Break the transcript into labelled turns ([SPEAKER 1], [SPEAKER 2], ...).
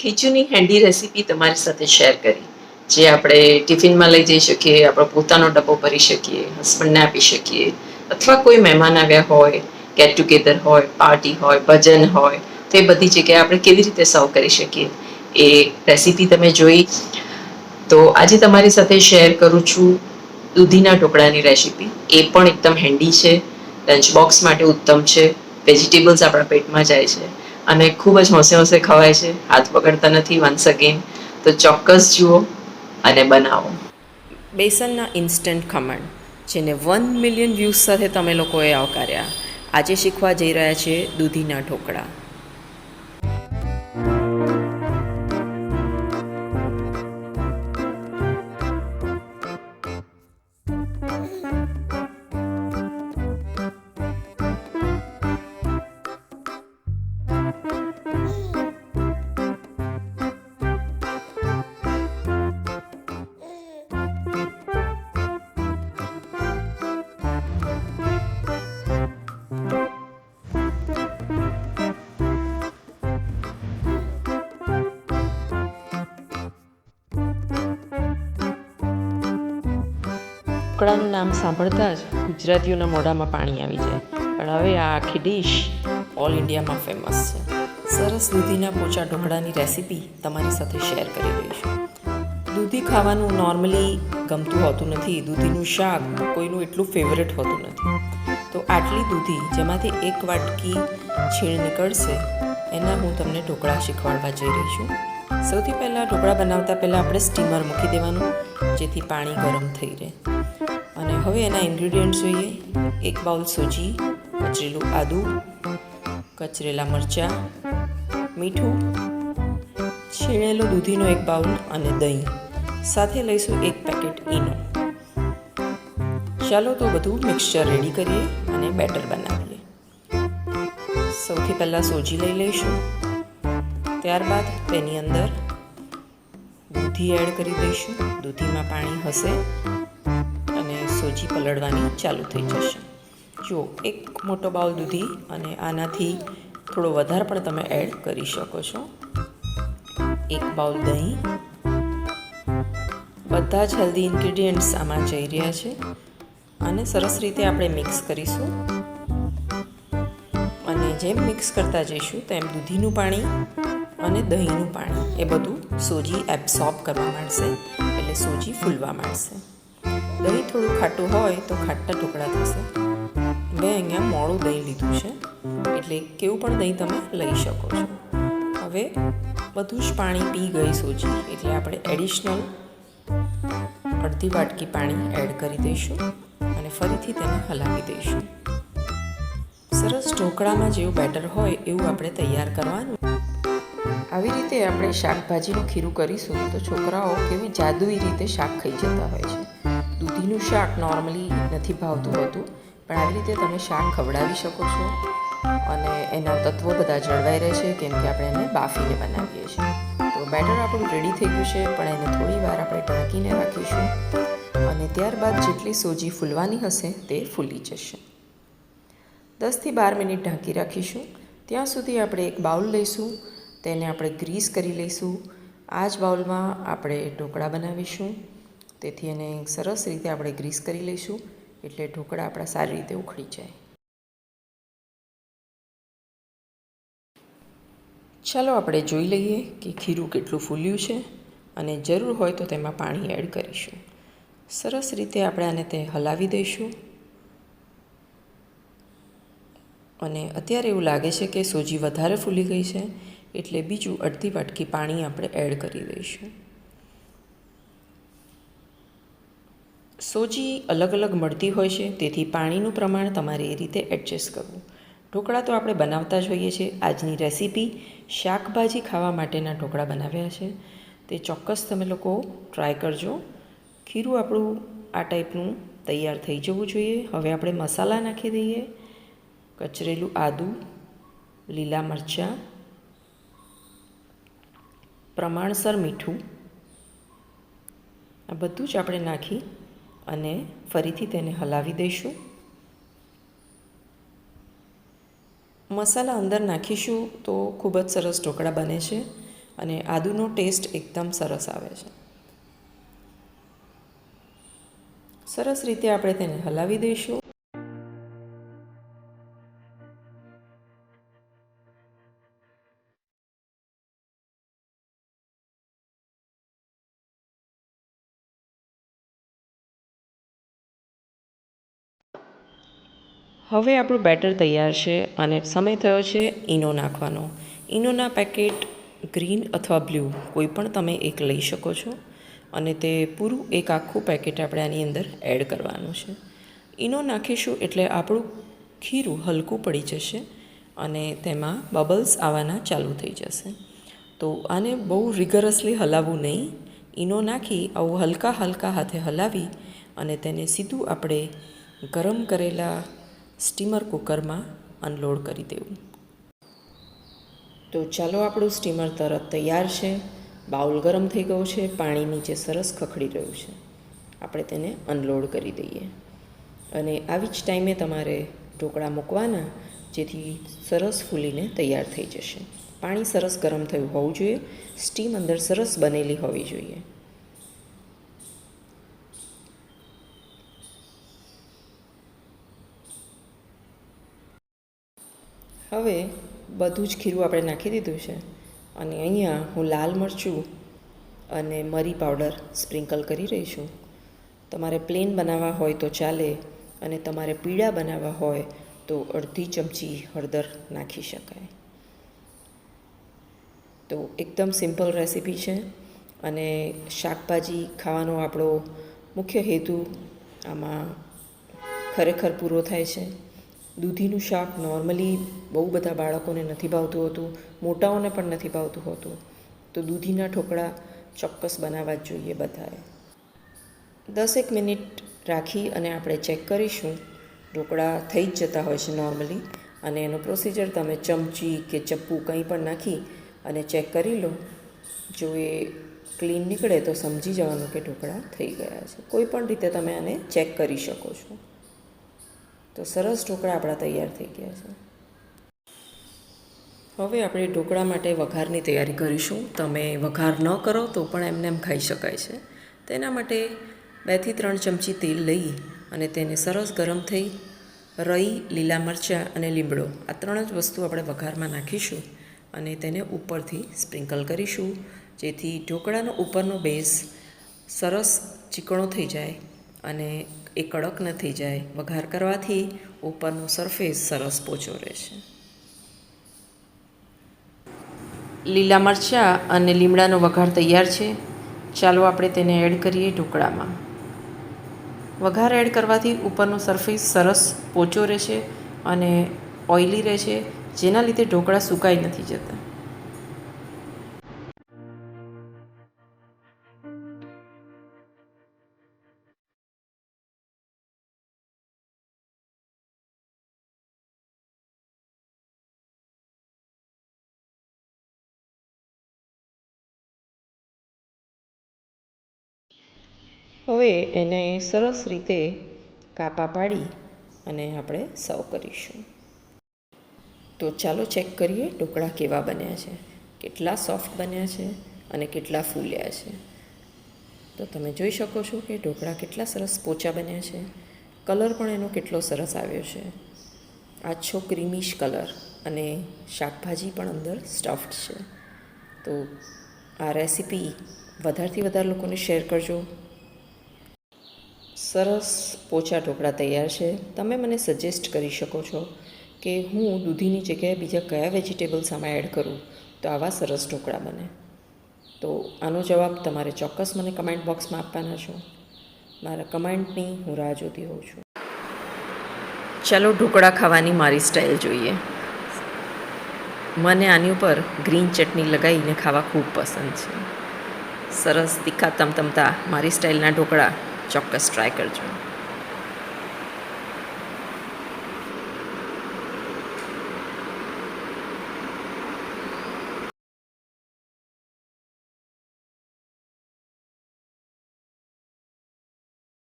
[SPEAKER 1] ખીચુની handy recipe તમારી સાથે share કરી, જે આપણે ટિફિનમાં લઈ જઈ શકીએ, આપણો પોતાનો ડબ્બો ભરી શકીએ, હસબન્ડને આપી શકીએ, અથવા કોઈ મહેમાન આવ્યા હોય, ગેટ ટુગેધર હોય, પાર્ટી હોય, ભજન હોય, તો એ બધી જગ્યાએ આપણે કેવી રીતે સર્વ કરી શકીએ એ રેસીપી તમે જોઈ. તો આજે તમારી સાથે શેર કરું છું દૂધીના ઢોકળાની રેસીપી. એ પણ એકદમ હેન્ડી છે, લંચ બોક્સ માટે ઉત્તમ છે, વેજીટેબલ્સ આપણા પેટમાં જાય છે અને ખૂબ જ હોંશે હોંશે ખવાય છે, હાથ બગડતા નથી. વન્સ અગેન તો ચોક્કસ જુઓ અને બનાવો. બેસનના ઇન્સ્ટન્ટ ખમણ, જેને 1 મિલિયન વ્યૂઝ સાથે તમે લોકોએ આવકાર્યા, આજે શીખવા જઈ રહ્યા છે દૂધીના ઢોકળા. ઢોકળાનું નામ સાંભળતા જ ગુજરાતીઓના મોઢામાં પાણી આવી જાય, પણ હવે આ આખી ડીશ ઓલ ઇન્ડિયામાં ફેમસ છે. સરસ દૂધીના પોચા ઢોકળાની રેસીપી તમારી સાથે શેર કરી રહી છું. દૂધી ખાવાનું નોર્મલી ગમતું હોતું નથી, દૂધીનું શાક કોઈનું એટલું ફેવરેટ હોતું નથી. તો આટલી દૂધી, જેમાંથી 1 વાટકી છીણ નીકળશે, એના હું તમને ઢોકળા શીખવાડવા જઈ રહી છું. સૌથી પહેલાં ઢોકળા બનાવતા પહેલાં આપણે સ્ટીમર મૂકી દેવાનું, જેથી પાણી ગરમ થઈ રહે. અને હવે એના ઇન્ગ્રીડિયન્ટ્સ જોઈએ. 1 બાઉલ સૂજી, કચરેલું આદું, કચરેલા મરચાં, મીઠું, છીણેલો દૂધીનો 1 બાઉલ અને દહીં. સાથે લઈશું 1 પેકેટ ઈનો. ચાલો તો બધું મિક્સચર રેડી કરીએ અને બેટર બનાવીએ. સૌથી પહેલાં સૂજી લઈ લઈશું. ત્યારબાદ તેની અંદર દૂધી એડ કરી દઈશું. દૂધીમાં પાણી હશે અને સૂજી પલળવાની ચાલુ થઈ જશે. જુઓ, 1 મોટો બાઉલ દૂધી, અને આનાથી થોડો વધારે પણ તમે એડ કરી શકો છો. 1 બાઉલ દહીં. બધા જ હેલ્ધી ઇન્ગ્રીડિયન્ટ્સ આમાં જઈ રહ્યા છે અને સરસ રીતે આપણે મિક્સ કરીશું. અને જેમ મિક્સ કરતા જઈશું તેમ દૂધીનું પાણી અને દહીંનું પાણી એ બધું સૂજી એબ્સોર્બ કરવા માંડશે, એટલે સૂજી ફૂલવા માંડશે. દહીં થોડું ખાટું હોય તો ખાટા ઢોકળા થશે. મેં અહીંયા મોડું દહીં લીધું છે, એટલે કેવું પણ દહીં તમે લઈ શકો છો. હવે બધું જ પાણી પી ગઈ સૂજી, એટલે આપણે એડિશનલ અડધી વાટકી પાણી એડ કરી દઈશું અને ફરીથી તેને હલાવી દઈશું. સરસ ઢોકળામાં જેવું બેટર હોય એવું આપણે તૈયાર કરવાનું. આવી રીતે આપણે શાકભાજીનું ખીરું કરીશું તો છોકરાઓ કેવી જાદુઈ રીતે શાક ખાઈ જતા હોય છે. દૂધીનું શાક નોર્મલી નથી ભાવતું હોતું, પણ આવી રીતે તમે શાક ખવડાવી શકો છો અને એના તત્વો બધા જળવાઈ રહે છે, કેમ કે આપણે એને બાફીને બનાવીએ છીએ. તો બેટર આપણું રેડી થઈ ગયું છે, પણ એને થોડી વાર આપણે ઢાંકીને રાખીશું અને ત્યારબાદ જેટલી સૂજી ફૂલવાની હશે તે ફૂલી જશે. 10 થી 12 મિનિટ ઢાંકી રાખીશું. ત્યાં સુધી આપણે 1 બાઉલ લઈશું, તેને આપણે ગ્રીસ કરી લઈશું. આ જ બાઉલમાં આપણે ઢોકળા બનાવીશું, તેથી એને સરસ રીતે આપણે ગ્રીસ કરી લઈશું, એટલે ઢોકળા આપણા સારી રીતે ઉખડી જાય. ચાલો આપણે જોઈ લઈએ કે ખીરું કેટલું ફૂલ્યું છે, અને જરૂર હોય તો તેમાં પાણી એડ કરીશું. સરસ રીતે આપણે આને તે હલાવી દઈશું. અને અત્યારે એવું લાગે છે કે સૂજી વધારે ફૂલી ગઈ છે, એટલે બીજું અડધી વાટકી પાણી આપણે એડ કરી દઈશું. સૂજી અલગ અલગ મળતી હોય છે, તેથી પાણીનું પ્રમાણ તમારે એ રીતે એડજસ્ટ કરવું. ઢોકળા તો આપણે બનાવતા જ હોઈએ છીએ. આજની રેસીપી શાકભાજી ખાવા માટેના ઢોકળા બનાવ્યા છે, તે ચોક્કસ તમે લોકો ટ્રાય કરજો. ખીરું આપણું આ ટાઈપનું તૈયાર થઈ જવું જોઈએ. હવે આપણે મસાલા નાખી દઈએ. કચરેલું આદું, લીલા મરચાં, પ્રમાણસર મીઠું, આ બધું જ આપણે નાખી અને ફરીથી તેને હલાવી દઈશું. મસાલા અંદર નાખીશું તો ખૂબ જ સરસ ઢોકળા બને છે અને આદુનો ટેસ્ટ એકદમ સરસ આવે છે. સરસ રીતે આપણે તેને હલાવી દઈશું. હવે આપણું બેટર તૈયાર છે અને સમય થયો છે ઈનો નાખવાનો. ઈનોના પેકેટ ગ્રીન અથવા બ્લુ કોઈ પણ તમે એક લઈ શકો છો અને તે પૂરું એક આખું પેકેટ આપણે આની અંદર એડ કરવાનું છે. ઈનો નાખીશું એટલે આપણું ખીરું હલકું પડી જશે અને તેમાં બબલ્સ આવવાના ચાલુ થઈ જશે. તો આને બહુ રિગરસલી હલાવવું નહીં. ઈનો નાખી આવું હલકા હલકા હાથે હલાવી અને તેને સીધું આપણે ગરમ કરેલા સ્ટીમર કુકરમાં અનલોડ કરી દેવું. તો ચાલો, આપણું સ્ટીમર તરત તૈયાર છે. બાઉલ ગરમ થઈ ગયો છે, પાણી નીચે સરસ ખખડી રહ્યું છે. આપણે તેને અનલોડ કરી દઈએ અને આવી જ ટાઈમે તમારે ઢોકળા મૂકવાના, જેથી સરસ ફૂલીને તૈયાર થઈ જશે. પાણી સરસ ગરમ થયું હોવું જોઈએ, સ્ટીમ અંદર સરસ બનેલી હોવી જોઈએ. હવે બધું જ ખીરું આપણે નાખી દીધું છે અને અહીંયા હું લાલ મરચું અને મરી પાવડર સ્પ્રિંકલ કરી રહી છું. તમારે પ્લેન બનાવવા હોય તો ચાલે અને તમારે પીળા બનાવવા હોય તો અડધી ચમચી હળદર નાખી શકાય. તો એકદમ સિમ્પલ રેસીપી છે અને શાકભાજી ખાવાનો આપણો મુખ્ય હેતુ આમાં ખરેખર પૂરો થાય છે. દૂધીનું શાક નોર્મલી બહુ બધા બાળકોને નથી ભાવતું હોતું, મોટાઓને પણ નથી ભાવતું હોતું. તો દૂધીના ઢોકળા ચોક્કસ બનાવવા જ જોઈએ બધાએ. 10 મિનિટ રાખી અને આપણે ચેક કરીશું. ઢોકળા થઈ જ જતા હોય છે નોર્મલી, અને એનું પ્રોસિજર તમે ચમચી કે ચપ્પુ કંઈ પણ નાખી અને ચેક કરી લો. જો એ ક્લીન નીકળે તો સમજી જવાનું કે ઢોકળા થઈ ગયા છે. કોઈ પણ રીતે તમે આને ચેક કરી શકો છો. તો સરસ ઢોકળા આપણા તૈયાર થઈ ગયા છે. હવે આપણે ઢોકળા માટે વઘારની તૈયારી કરીશું. તમે વઘાર ન કરો તો પણ એમને એમ ખાઈ શકાય છે. તેના માટે 2 થી 3 ચમચી તેલ લઈ અને તેને સરસ ગરમ થઈ રઈ, લીલા મરચાં અને લીમડો, આ 3 જ વસ્તુ આપણે વઘારમાં નાખીશું અને તેને ઉપરથી સ્પ્રિંકલ કરીશું, જેથી ઢોકળાનો ઉપરનો બેઝ સરસ ચીકણો થઈ જાય અને એ કડક ન થઈ જાય. વઘાર કરવાથી ઉપરનો સરફેસ સરસ પોચો રહેશે. લીલા મરચાં અને લીમડાનો વઘાર તૈયાર છે. ચાલો આપણે તેને એડ કરીએ ઢોકળામાં. વઘાર એડ કરવાથી ઉપરનો સરફેસ સરસ પોચો રહેશે અને ઓઇલી રહેશે, જેના લીધે ઢોકળા સુકાઈ નથી જતા. હવે એને સરસ રીતે કાપા પાડી અને આપણે સર્વ કરીશું. તો ચાલો ચેક કરીએ ઢોકળા કેવા બન્યા છે, કેટલા સોફ્ટ બન્યા છે અને કેટલા ફૂલ્યા છે. તો તમે જોઈ શકો છો કે ઢોકળા કેટલા સરસ પોચા બન્યા છે. કલર પણ એનો કેટલો સરસ આવ્યો છે, આછો ક્રીમીશ કલર, અને શાકભાજી પણ અંદર સ્ટફ્ડ છે. તો આ રેસીપી વધારેથી વધારે લોકોને શેર કરજો. સરસ પોચા ઢોકળા તૈયાર છે. તમે મને સજેસ્ટ કરી શકો છો કે હું દૂધીની જગ્યાએ બીજા કયા વેજીટેબલ્સ આમાં એડ કરું તો આવા સરસ ઢોકળા બને. તો આનો જવાબ તમારે ચોક્કસ મને કમેન્ટ બોક્સમાં આપવાના છો. મારા કમેન્ટની હું રાહ જોતી હોઉં છું. ચાલો ઢોકળા ખાવાની મારી સ્ટાઇલ જોઈએ. મને આની ઉપર ગ્રીન ચટણી લગાવીને ખાવા ખૂબ પસંદ છે. સરસ તીખા તમતમતા મારી સ્ટાઇલના ઢોકળા ચોક્કસ ટ્રાય કરજો.